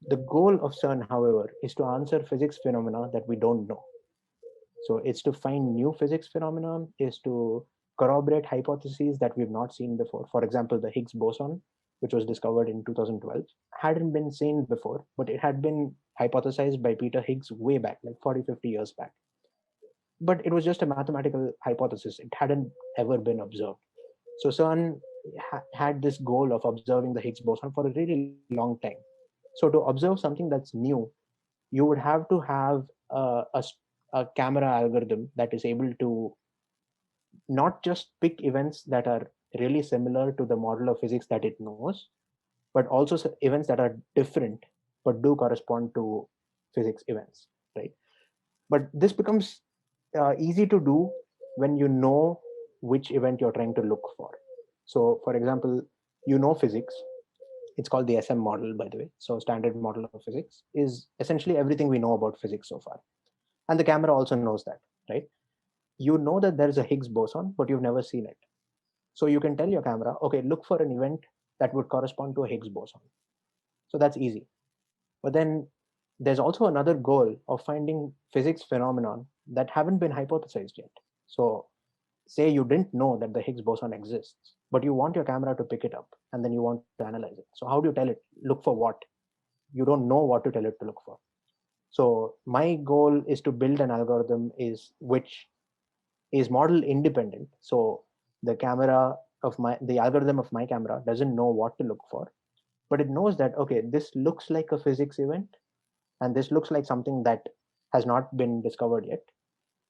The goal of CERN, however, is to answer physics phenomena that we don't know. So it's to find new physics phenomena, is to corroborate hypotheses that we've not seen before. For example, the Higgs boson, which was discovered in 2012, hadn't been seen before, but it had been hypothesized by Peter Higgs way back, like 40, 50 years back. But it was just a mathematical hypothesis. It hadn't ever been observed. So CERN had this goal of observing the Higgs boson for a really long time. So to observe something that's new, you would have to have a camera algorithm that is able to not just pick events that are really similar to the model of physics that it knows, but also events that are different but do correspond to physics events, right? But this becomes easy to do when you know which event you're trying to look for. So, for example, you know physics. It's called the SM model, by the way. So, standard model of physics is essentially everything we know about physics so far. And the camera also knows that, right? You know that there is a Higgs boson, but you've never seen it. So you can tell your camera, okay, look for an event that would correspond to a Higgs boson. So that's easy. But then there's also another goal of finding physics phenomenon that haven't been hypothesized yet. So say you didn't know that the Higgs boson exists, but you want your camera to pick it up and then you want to analyze it. So how do you tell it, look for what? You don't know what to tell it to look for. So my goal is to build an algorithm is which is model independent. So the algorithm of my camera doesn't know what to look for, but it knows that, okay, this looks like a physics event and this looks like something that has not been discovered yet.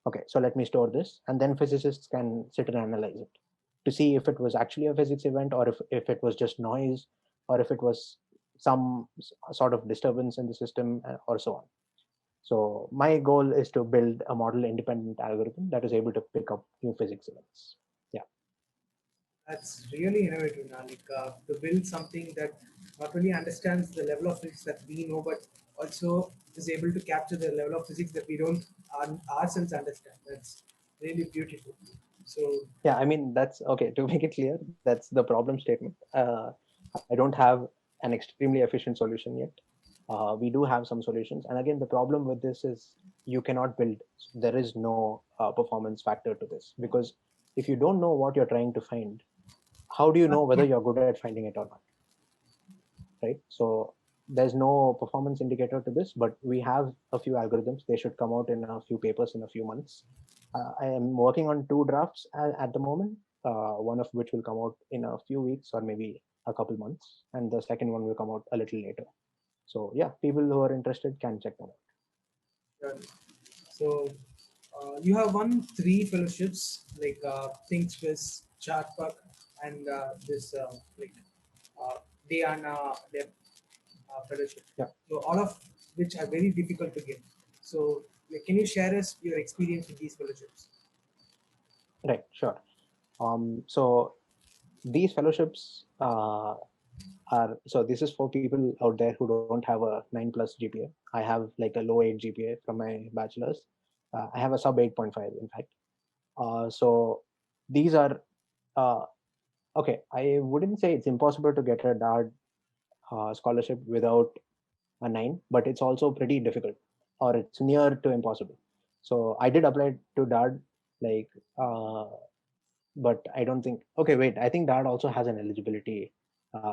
Okay, so let me store this, and then physicists can sit and analyze it to see if it was actually a physics event, or if it was just noise, or if it was some sort of disturbance in the system, or so on. So my goal is to build a model independent algorithm that is able to pick up new physics events. Yeah.
That's really innovative, now. Like to build something that not only understands the level of physics that we know, but also is able to capture the level of physics that we don't ourselves understand. That's really beautiful. So
Yeah, I mean, that's okay. To make it clear, that's the problem statement. I don't have an extremely efficient solution yet. We do have some solutions. And again, the problem with this is you cannot build, there is no performance factor to this, because if you don't know what you're trying to find, how do you know whether you're good at finding it or not? Right? So there's no performance indicator to this, but we have a few algorithms. They should come out in a few papers in a few months. I am working on two drafts at the moment, one of which will come out in a few weeks or maybe a couple months, and the second one will come out a little later. So yeah, people who are interested can check them out.
done. So you have won three fellowships like Think Swiss, Charpak, and this like DIANA-HEP fellowship.
Yeah,
So all of which are very difficult to get. So like, can you share us your experience with these fellowships?
right, sure. So these fellowships are, so this is for people out there who don't have a 9+ GPA. I have like a low 8 GPA from my bachelor's. I have a sub 8.5, in fact. So these are uh, okay. I wouldn't say it's impossible to get a DARD scholarship without a 9, but it's also pretty difficult, or it's near to impossible. So I did apply to DARD, like, but I don't think. Okay, wait. I think DARD also has an eligibility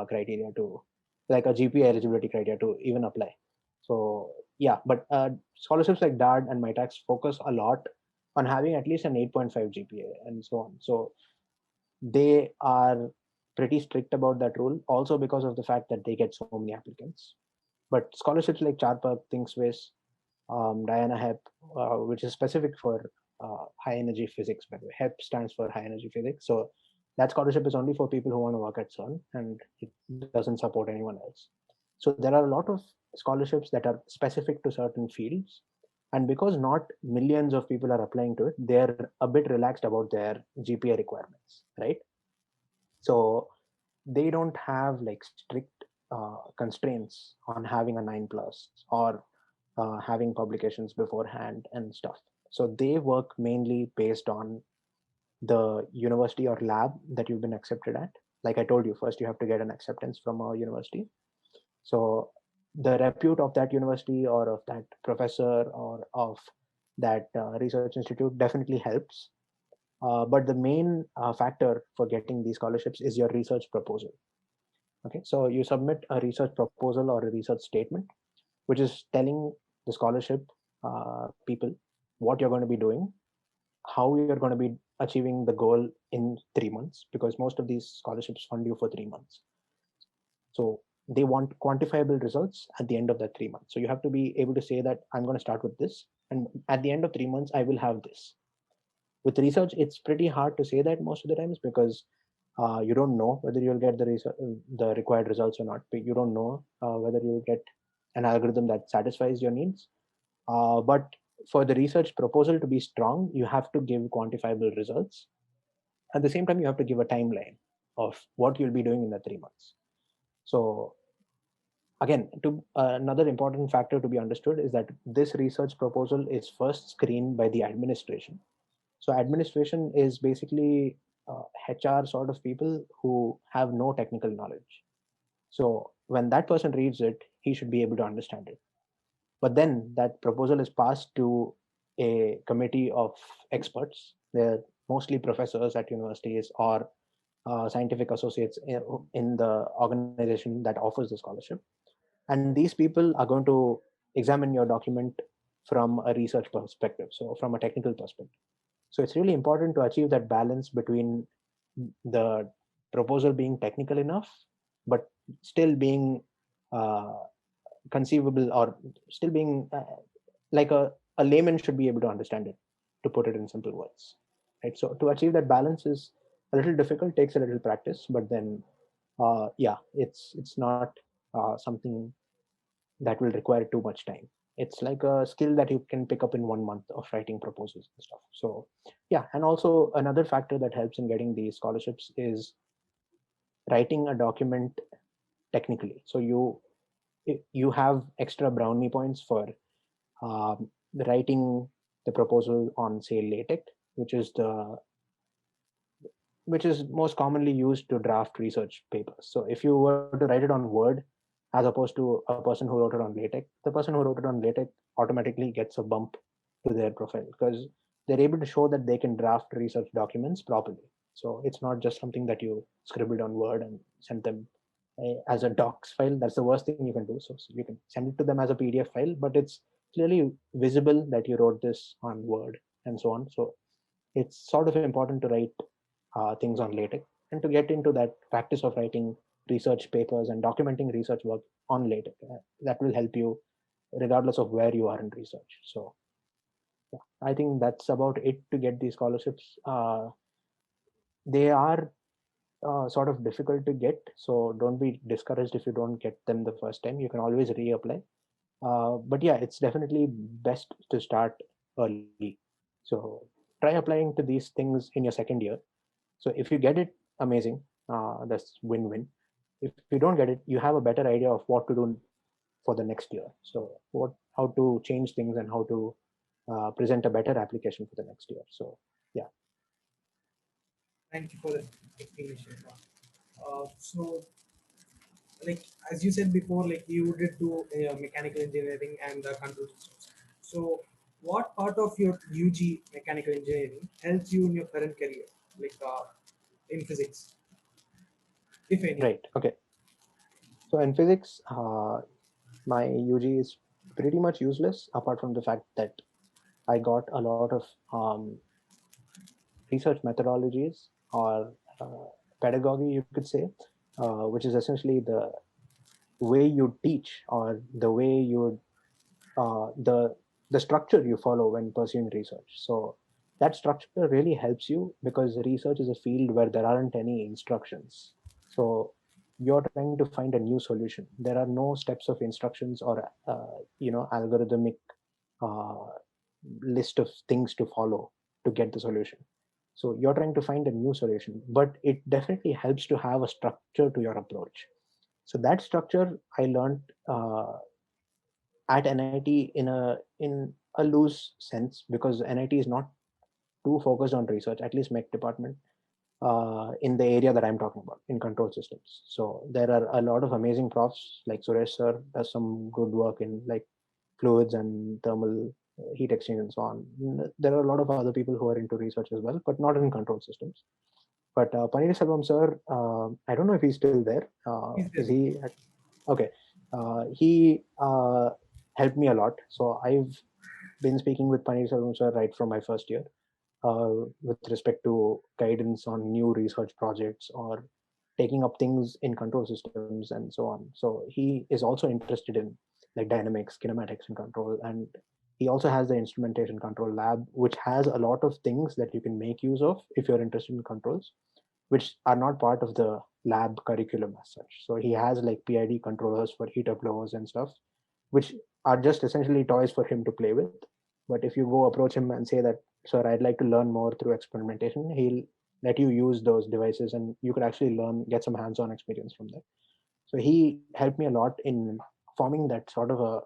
criteria to, like a GPA eligibility criteria to even apply. So yeah, but scholarships like DARD and MyTax focus a lot on having at least an 8.5 GPA and so on. So they are pretty strict about that rule, also because of the fact that they get so many applicants. But scholarships like Charpak, ThinkSwiss, DIANA-HEP, which is specific for high energy physics, by the way. HEP stands for high energy physics. So That scholarship is only for people who want to work at CERN, and it doesn't support anyone else. So there are a lot of scholarships that are specific to certain fields, and because not millions of people are applying to it, they're a bit relaxed about their GPA requirements, right? So they don't have like strict constraints on having a 9 plus or having publications beforehand and stuff. So they work mainly based on the university or lab that you've been accepted at. Like I told you, first you have to get an acceptance from a university. So the repute of that university or of that professor or of that research institute definitely helps. But the main factor for getting these scholarships is your research proposal. Okay, so you submit a research proposal or a research statement, which is telling the scholarship people what you're going to be doing, how you're going to be achieving the goal in 3 months, because most of these scholarships fund you for 3 months. So they want quantifiable results at the end of that 3 months. So you have to be able to say that I'm going to start with this, and at the end of 3 months, I will have this. With research, it's pretty hard to say that most of the times because you don't know whether you'll get the required results or not. You don't know whether you'll get an algorithm that satisfies your needs. But for the research proposal to be strong, you have to give quantifiable results. At the same time, you have to give a timeline of what you'll be doing in the 3 months. So again, another important factor to be understood is that this research proposal is first screened by the administration. So administration is basically HR sort of people who have no technical knowledge. So when that person reads it, he should be able to understand it. But then that proposal is passed to a committee of experts. They're mostly professors at universities or scientific associates in the organization that offers the scholarship. And these people are going to examine your document from a research perspective, so from a technical perspective. So it's really important to achieve that balance between the proposal being technical enough, but still being uh, conceivable, or still being like a layman should be able to understand it, to put it in simple words. Right. So to achieve that balance is a little difficult, takes a little practice, but then yeah, it's not something that will require too much time. It's like a skill that you can pick up in 1 month of writing proposals and stuff. So yeah, and also another factor that helps in getting these scholarships is writing a document technically. So you have extra brownie points for writing the proposal on, say, LaTeX, which is the which is most commonly used to draft research papers. So if you were to write it on Word as opposed to a person who wrote it on LaTeX, the person who wrote it on LaTeX automatically gets a bump to their profile because they're able to show that they can draft research documents properly. So it's not just something that you scribbled on Word and sent them as a docs file. That's the worst thing you can do. So you can send it to them as a PDF file, but it's clearly visible that you wrote this on Word and so on. So it's sort of important to write things on LaTeX and to get into that practice of writing research papers and documenting research work on LaTeX. That will help you regardless of where you are in research. So yeah, I think that's about it to get these scholarships. They are sort of difficult to get, so don't be discouraged if you don't get them the first time. You can always reapply. But yeah, it's definitely best to start early. So try applying to these things in your second year. So if you get it, amazing. That's win-win. If you don't get it, you have a better idea of what to do for the next year. So how to change things and how to present a better application for the next year. So yeah.
Thank you for the explanation. So, like as you said before, like you did do mechanical engineering and control systems. So, what part of your UG mechanical engineering helps you in your current career, like in physics, if any?
Right. Okay. So in physics, my UG is pretty much useless apart from the fact that I got a lot of research methodologies or pedagogy, you could say, which is essentially the way you teach or the way you the structure you follow when pursuing research. So that structure really helps you because research is a field where there aren't any instructions. So you're trying to find a new solution. There are no steps of instructions or algorithmic uh, list of things to follow to get the solution. So you're trying to find a new solution, but it definitely helps to have a structure to your approach. So that structure I learned at NIT in a loose sense, because NIT is not too focused on research, at least MEC department, in the area that I'm talking about, in control systems. So there are a lot of amazing profs, like Suresh sir does some good work in like fluids and thermal heat exchange and so on. There are a lot of other people who are into research as well, but not in control systems. But Paneerselvam sir, I don't know if he's still there.
Is
Is
there?
he? Okay. He helped me a lot. So I've been speaking with Paneerselvam sir right from my first year, with respect to guidance on new research projects or taking up things in control systems and so on. So he is also interested in like dynamics, kinematics, and control. And he also has the instrumentation control lab, which has a lot of things that you can make use of if you're interested in controls, which are not part of the lab curriculum as such. So he has like PID controllers for heater blowers and stuff, which are just essentially toys for him to play with. But if you go approach him and say that, sir, I'd like to learn more through experimentation, he'll let you use those devices and you could actually learn, get some hands-on experience from that. So he helped me a lot in forming that sort of a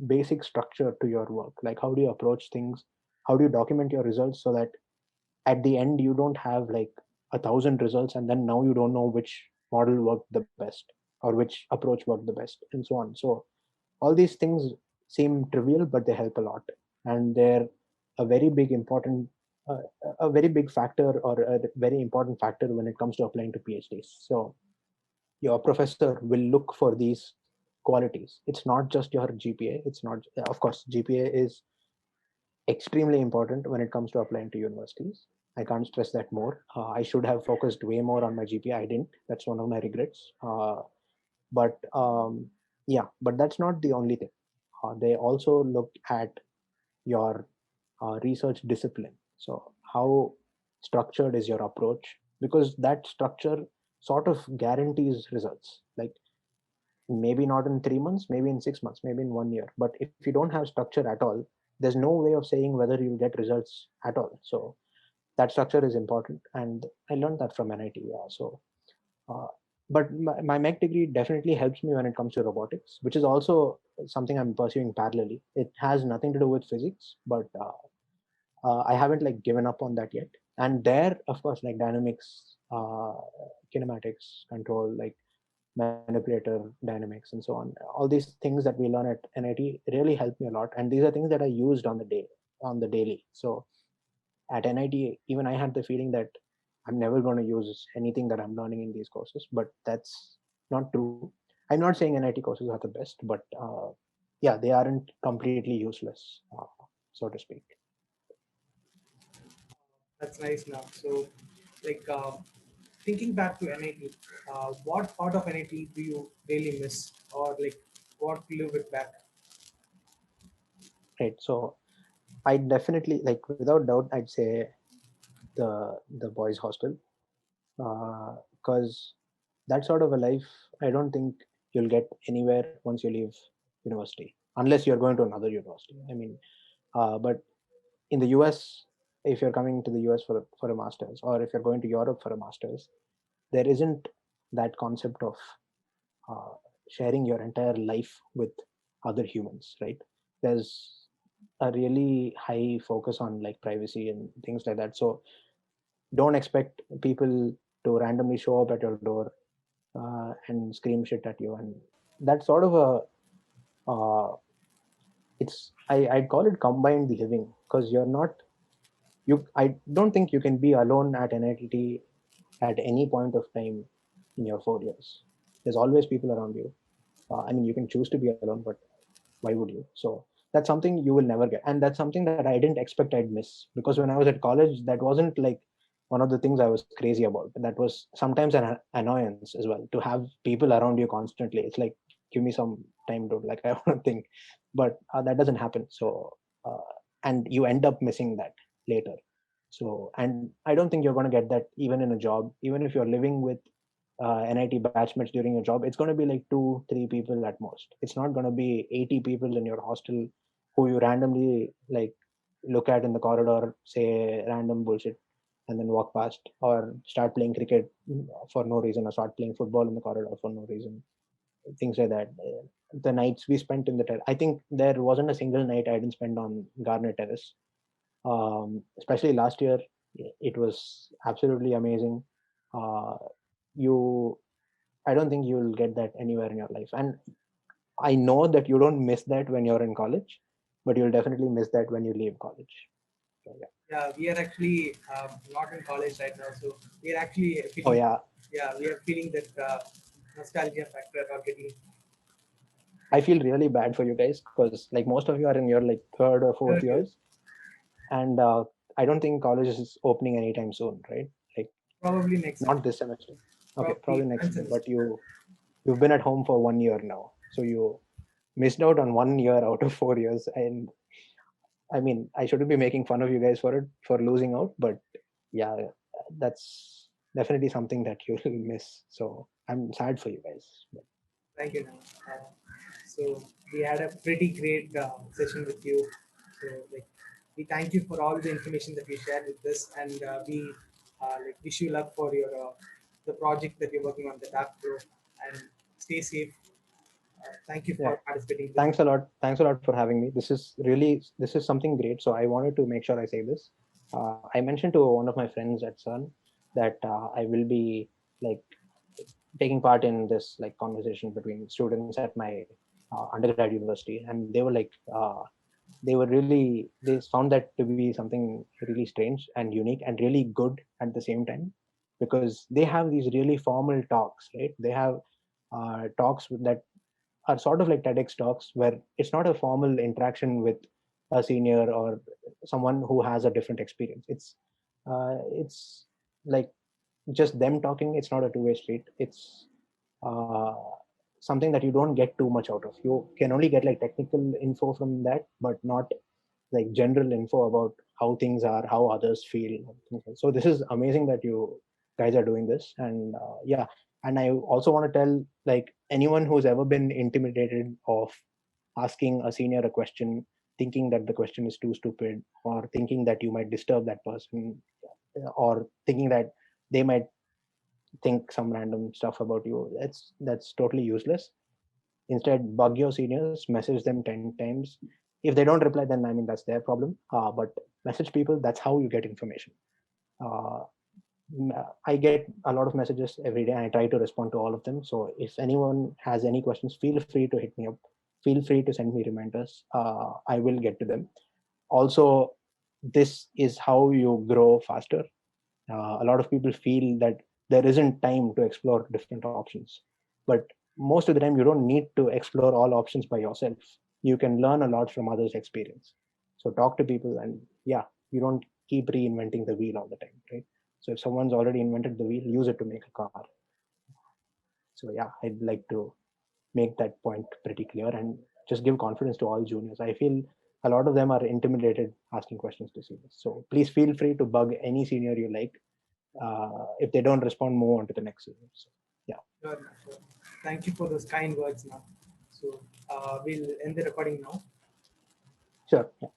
basic structure to your work. Like, how do you approach things? How do you document your results so that at the end you don't have like 1,000 results and then now you don't know which model worked the best or which approach worked the best and so on. So all these things seem trivial, but they help a lot, and they're a very big important uh, a very big factor, or a very important factor when it comes to applying to PhDs. So your professor will look for these qualities. It's not just your GPA. It's not, of course, GPA is extremely important when it comes to applying to universities. I can't stress that more. I should have focused way more on my GPA. I didn't. That's one of my regrets. But yeah, but that's not the only thing. They also look at your research discipline. So how structured is your approach? Because that structure sort of guarantees results. Like, maybe not in 3 months, maybe in 6 months, maybe in 1 year. But if you don't have structure at all, there's no way of saying whether you'll get results at all. So that structure is important, and I learned that from NIT. Uh, but my MEC degree definitely helps me when it comes to robotics, which is also something I'm pursuing parallelly. It has nothing to do with physics, but I haven't like given up on that yet. And there, of course, like dynamics, kinematics, control, like manipulator dynamics, and so on. All these things that we learn at NIT really help me a lot, and these are things that I used on the daily. So at NIT, even I had the feeling that I'm never going to use anything that I'm learning in these courses, but that's not true. I'm not saying NIT courses are the best, but yeah, they aren't completely useless, so to speak.
That's nice now. So, like, thinking back to NIT, what part of NIT do you really miss, or like, what live it back?
Right. So I definitely, like, without doubt, I'd say the boys' hostel, because that sort of a life I don't think you'll get anywhere once you leave university, unless you're going to another university. I mean, but in the US, if you're coming to the US for a master's, or if you're going to Europe for a master's, there isn't that concept of uh, sharing your entire life with other humans, right? There's a really high focus on like privacy and things like that. So don't expect people to randomly show up at your door and scream shit at you. And that's sort of uh, I'd call it combined living, because you're not, I don't think you can be alone at NIT at any point of time in your 4 years. There's always people around you. I mean, you can choose to be alone, but why would you? So that's something you will never get, and that's something that I didn't expect I'd miss, because when I was at college, that wasn't like one of the things I was crazy about. That was sometimes an annoyance as well, to have people around you constantly. It's like, give me some time, dude. Like, I want to think, but that doesn't happen. So uh, and you end up missing that later. So, and I don't think you're going to get that even in a job. Even if you're living with NIT batchmates during your job, it's going to be like two, three people at most. It's not going to be 80 people in your hostel who you randomly like look at in the corridor, say random bullshit, and then walk past, or start playing cricket for no reason, or start playing football in the corridor for no reason. Things like that. The nights we spent in the I think there wasn't a single night I didn't spend on Garnet Terrace. Especially last year, it was absolutely amazing. Uh, you, I don't think you'll get that anywhere in your life, and I know that you don't miss that when you're in college, but you'll definitely miss that when you leave college. So, yeah.
Yeah, we are actually not in college right now, so we are actually
Oh
feeling.
yeah,
Yeah, we are feeling that nostalgia factor or getting
I feel really bad for you guys because like most of you are in your like third or fourth
third year,
years, and I don't think college is opening anytime soon, right? Like
probably next
not
semester,
this semester. Okay,
probably
probably next
one
semester.
semester.
But you've been at home for 1 year now, so you missed out on 1 year out of 4 years. And I mean, I shouldn't be making fun of you guys for it for losing out, but yeah, that's definitely something that you'll miss. So I'm sad for you guys. But
Thank you. Now. So we had a pretty great session with you. So like we thank you for all the information that you shared with us, and we like wish you luck for your the project that you're working on, the Dark Pro, and stay safe. Thank you
yeah,
for participating in this.
thanks a lot. Thanks a lot for having me. This is something great. So I wanted to make sure I say this. I mentioned to one of my friends at CERN that I will be like taking part in this like conversation between students at my undergrad university, and they were like they found that to be something really strange and unique and really good at the same time, because they have these really formal talks, right? They have talks that are sort of like TEDx talks where it's not a formal interaction with a senior or someone who has a different experience. It's like just them talking. It's not a two-way street. It's uh, something that you don't get too much out of. You can only get like technical info from that, but not like general info about how things are, how others feel. So this is amazing that you guys are doing this, and yeah. And I also want to tell like anyone who's ever been intimidated of asking a senior a question, thinking that the question is too stupid, or thinking that you might disturb that person, or thinking that they might think some random stuff about you, that's totally useless. Instead, bug your seniors, message them 10 times. If they don't reply, then I mean that's their problem. But message people, that's how you get information. uh, I get a lot of messages every day, and I try to respond to all of them. So if anyone has any questions, feel free to hit me up, feel free to send me reminders. I will get to them. Also, this is how you grow faster. A lot of people feel that there isn't time to explore different options, but most of the time you don't need to explore all options by yourself. You can learn a lot from others' experience. So talk to people, and yeah, you don't keep reinventing the wheel all the time, right? So if someone's already invented the wheel, use it to make a car. So yeah, I'd like to make that point pretty clear and just give confidence to all juniors. I feel a lot of them are intimidated asking questions to seniors. So please feel free to bug any senior you like. If they don't respond, move on to the next senior. So yeah,
Sure, sure. Thank you for those kind words now. So we'll end the recording now.
sure. Yeah.